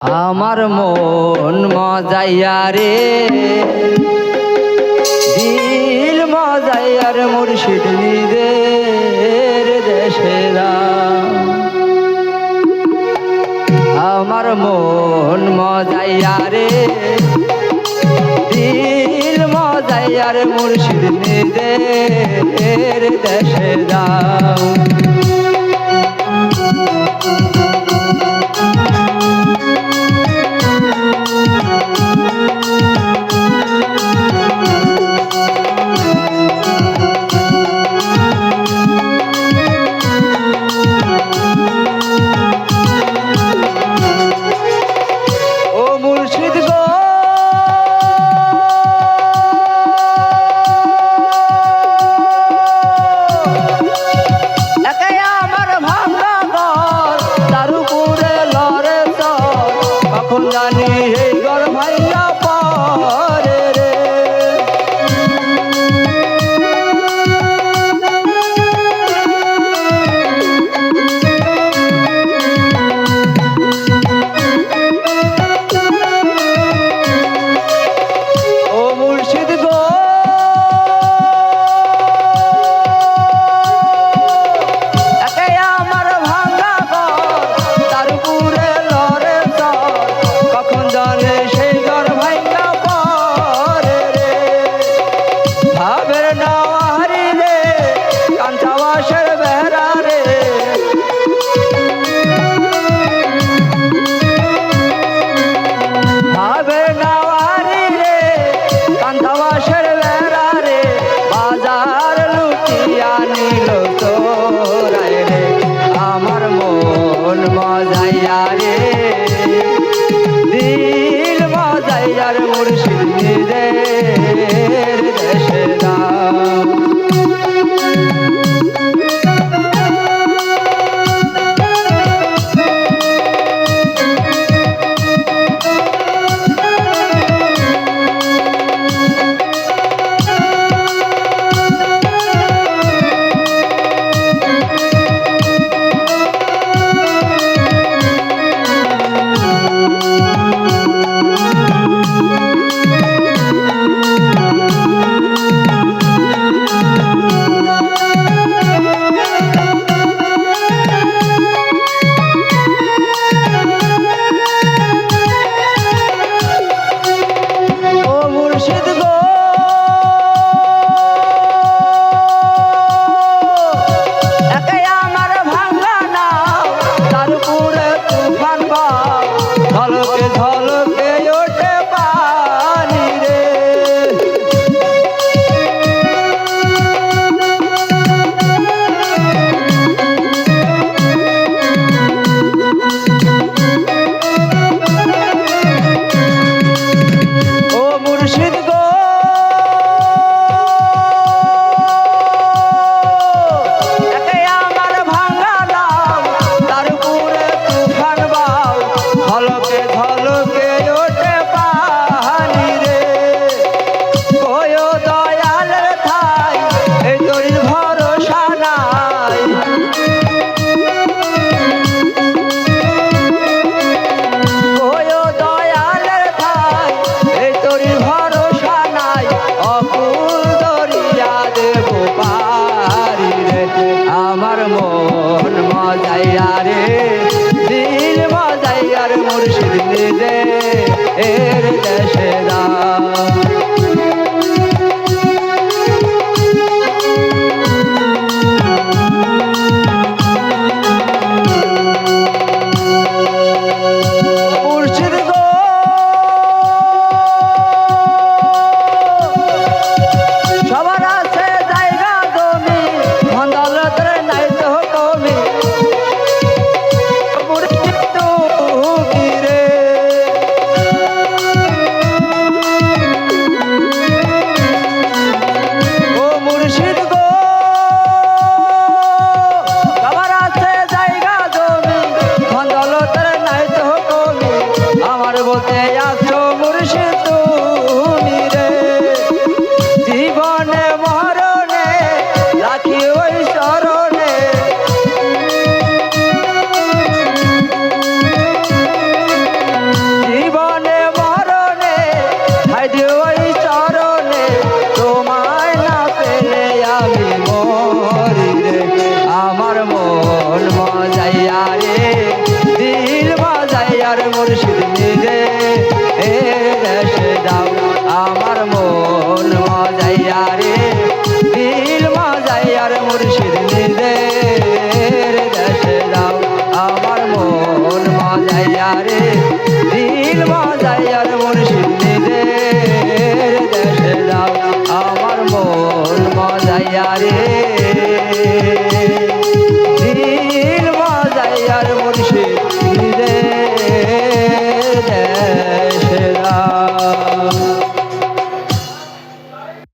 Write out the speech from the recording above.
আমার মন মজাইয়া রে দিল মজাইয়ার মুর্শিদ নিজের দেশে আমার মন মজাইয়া রে দিল মজাইয়ার মুর্শিদ নিজের দেশে যাও জানি এই ঘর ভাইয়া পরে রে ও মুর্শিদ গো একে আমার ভাঙা ঘর তার উপরে লড়ে জানে সেই ঘর ভাইয়া পরে রে ভাবের নাওয়ারি রে কাঞ্চাবাসের বেহরা রে ভাবের নাওয়ারি রে কাঞ্চাবাসের বেহরা রে বাজার লুটিয়া নিল তোরাই রে আমার মন মজাইয়া রে দিল মজাইয়ার মুর্শিদ নিজের দেশে আমার মন মজাইয়া রে দিল মজাইয়ার মুর্শিদ নিজের দেশে বলতে আসো মুর্শিদ তুমি রে জীবনে মরণে রাখি ওই চরণে রে